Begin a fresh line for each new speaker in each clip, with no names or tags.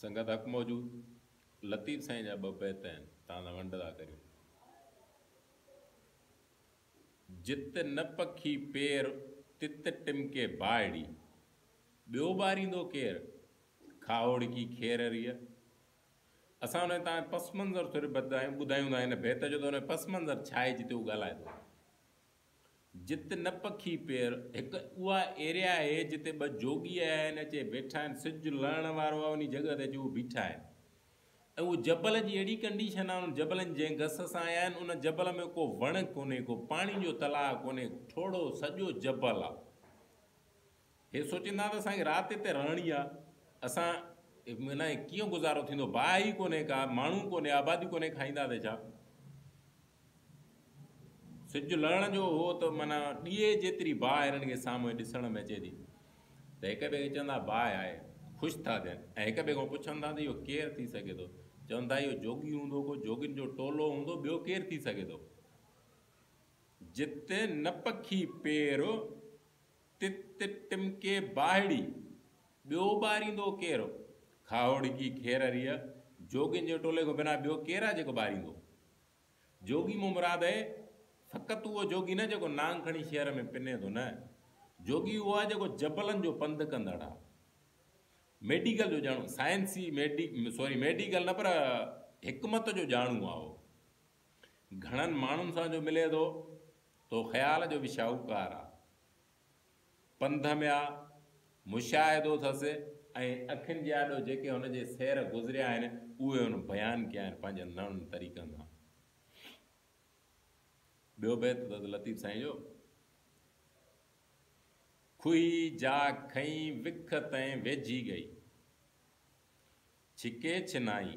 संगत हक़ मौजूद लतीफ़ साईं जा ॿ बैत आहिनि, तव्हां सां वंड था करियूं। जित न पखी पेर तित टिमके बाड़ी, ॿियो ॿारींदो केरु खाओड़ की खेररीअ। असां हुन तव्हां पस मंज़र थोरो ॿुधायूं था हिन बैत जो, त हुन पस मंज़र छा आहे जिते उहो ॻाल्हाए थो। जित न पखी पेर, हिकु उहा एरिया आहे जिते ॿ जोगी आहिनि, अचे वेठा आहिनि, सिजु लहण वारो आहे, उन जॻह ते अची उहे बीठा आहिनि। ऐं उहो जबल जी अहिड़ी कंडीशन आहे, उन जबलनि जंहिं घस सां आया आहिनि, उन जबल में को वण कोन्हे, को पाणी जो तलाउ कोन्हे, थोरो सॼो जबल आहे। हे सोचींदा त असांखे राति हिते रहणी आहे, असां माना कीअं गुज़ारो थींदो, बाहि ई कोन्हे का, माण्हू कोन्हे, आबादी कोन्हे, खाईंदा त छा। सिजु लहण जो हो त माना ॾीए जेतिरी बाहि हिननि खे साम्हूं ॾिसण में अचे थी, त हिक ॿिए खे चवंदा बाहि आहे, ख़ुशि था थियनि। ऐं हिक ॿिए खां पुछंदा त इहो केरु थी सघे थो, चवंदा इहो जोगी हूंदो, को जोगियुनि जो टोलो हूंदो, ॿियो केरु थी सघे थो। जिते न पखी पेर तित टिमके बाहिड़ी, ॿियो ॿारींदो केरु खाओड़ की खेररीअ। जोगियुनि जे टोले खां बिना ॿियो केरु आहे जेको ॿारींदो। जोगी मूं मुराद आहे फ़क़ति उहो जोगी न जेको नांग खणी शहर में पिने थो, न। जोगी उहो आहे जेको जबलनि जो पंधु कंदड़ आहे। मेडिकल जो ॼाणू, साइंसी मेडिकल न, पर हिकमत जो ॼाणू आहे उहो। घणनि माण्हुनि सां जो मिले थो तो ख़्याल जो बि शाहूकार आहे, पंध में आहे, मुशाहिदो अथसि, ऐं अखियुनि जे आॾो जेके हुनजे सैर गुज़रिया आहिनि उहे हुन बयानु कया आहिनि पंहिंजे नवनि तरीक़नि सां। ॿियो बैत अथसि लतीफ़ साईं जो, खुही जा खई विख तैं वेझी गई, छिके छिनाई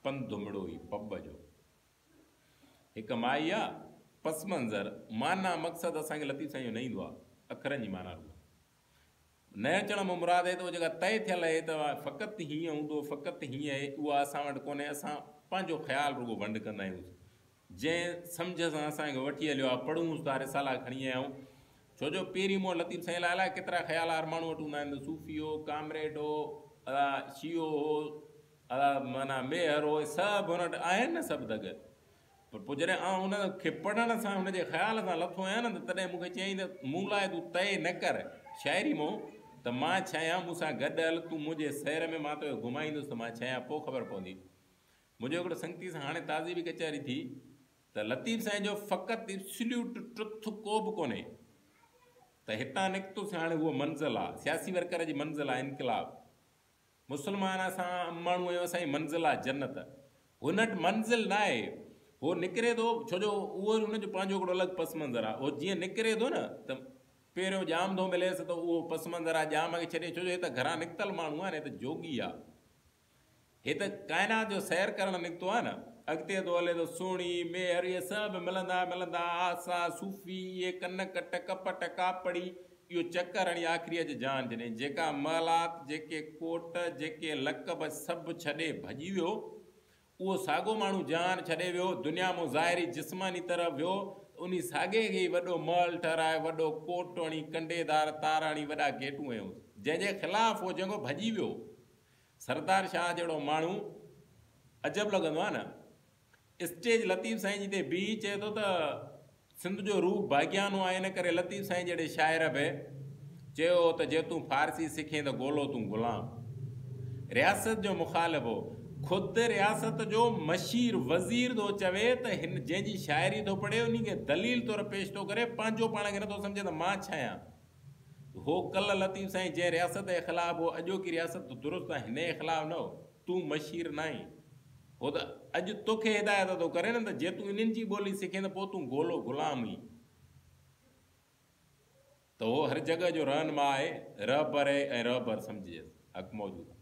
पंधु दुमड़ोई पब जो। हिकु माई आहे, पस मंज़र, माना मक़सदु असांखे लतीफ़ साईं जो न ईंदो आहे, अखरनि जी माना न अचण में मुराद आहे त उहा जेका तय थियल आहे त फ़क़ति हीअं हूंदो, फ़क़ति हीअं आहे, उहा असां वटि कोन्हे। असां पंहिंजो ख़्यालु रुॻो वंड कंदा आहियूं, जंहिं सम्झ सां असांखे वठी हलियो आहे, पढ़ूं था, रिसाला खणी आया आहियूं। छो जो पहिरीं मूं लतीफ़ साईं लाइ अलाए केतिरा ख़्याल हर माण्हू वटि हूंदा आहिनि, सूफ़ी हो, कामरेड हो, शियो हो, माना मेहर हो, सभु हुन वटि आहिनि न सभु दग। पर पोइ जॾहिं आउं हुनखे पढ़ण सां हुनजे ख़्याल सां लथो आहियां न, त तॾहिं मूंखे चयईं त मूं लाइ तूं तय न कर शाइरी मूं, त मां चाहियां मूंसां गॾु हल, तूं मुंहिंजे सैर में, मां तोखे घुमाईंदुसि, त मां चाहियां पोइ ख़बर पवंदी। मुंहिंजो हिकिड़ो संगती सां हाणे ताज़ी बि कचहरी थी, त लतीफ़ साईं जो फ़क़ति एब्सोल्यूट ट्रुथ को बि कोन्हे, त हितां निकितुसि हाणे उहो मंज़िल आहे, सियासी वर्कर जी मंज़िल आहे इनक़लाब, मुस्लमान असां माण्हू आहियूं, असांजी मंज़िल आहे जन्नत। हुन वटि मंज़िल न आहे, उहो निकिरे थो, छो जो उहो हुनजो पंहिंजो हिकिड़ो अलॻि पस मंज़र आहे। उहो जीअं निकिरे थो न, त पहिरियों जाम थो मिलेसि, त उहो पस मंज़र आहे, जाम खे छॾे, छो जो हे त घरां निकितल माण्हू आहे न, हे त जोगी आहे, हे त काइनात जो सैर करणु निकितो आहे न। अॻिते थो हले थो सुहिणी मेहर, इहे सभु मिलंदा, आसा सूफ़ी, इहे कन कट कपट कापड़ी, इहो चकर हणी आख़िरीअ जी जान छॾे। जेका महलात, जेके कोट, जेके लक़ब सभु छॾे भॼी वियो, उहो साॻियो माण्हू जान छॾे वियो, दुनिया मां ज़ाहिरी जिस्मानी तरफ़ वियो, उन साॻे खे ई वॾो महल ठहिराए, वॾो कोट हणी, कंडेदार तार हणी, वॾा गेटूं हयूं, जंहिंजे ख़िलाफ़ु हो जेको भॼी वियो। सरदार शाह जहिड़ो माण्हू अजब लॻंदो आहे न, स्टेज लतीफ़ साईं जी ते बीह चए थो त सिंध जो रूप भाग्यानो आहे, इन करे लतीफ़ साईं जहिड़े शाइर बि चयो त जे तूं फारसी सिखे त ॻोल्हो तूं ग़ुलाम। रियासत जो मुखालिफ़ हो, ख़ुदि रियासत जो मशीर वज़ीर थो चवे त हिन जंहिंजी शाइरी थो पढ़े उन खे दलील तौरु पेश थो करे, पंहिंजो पाण खे नथो सम्झे त मां छा आहियां। हो कल लतीफ़ साईं जंहिं रियासत जे ख़िलाफ़ु हो, अॼोकी रियासत दुरुस्त आहे, हिन जे ख़िलाफ़ु न हो, तूं मशीर न आहीं। हो त अॼु तोखे हिदायत थो करे न, त जे तूं इन्हनि जी ॿोली सिखे त पोइ तूं ॻोल्हो ग़ुलाम ई। त हो हर जॻह जो रहनुमा आहे, रहबर आहे, ऐं रहबर सम्झिजे, हक़ मौजूदु आहे।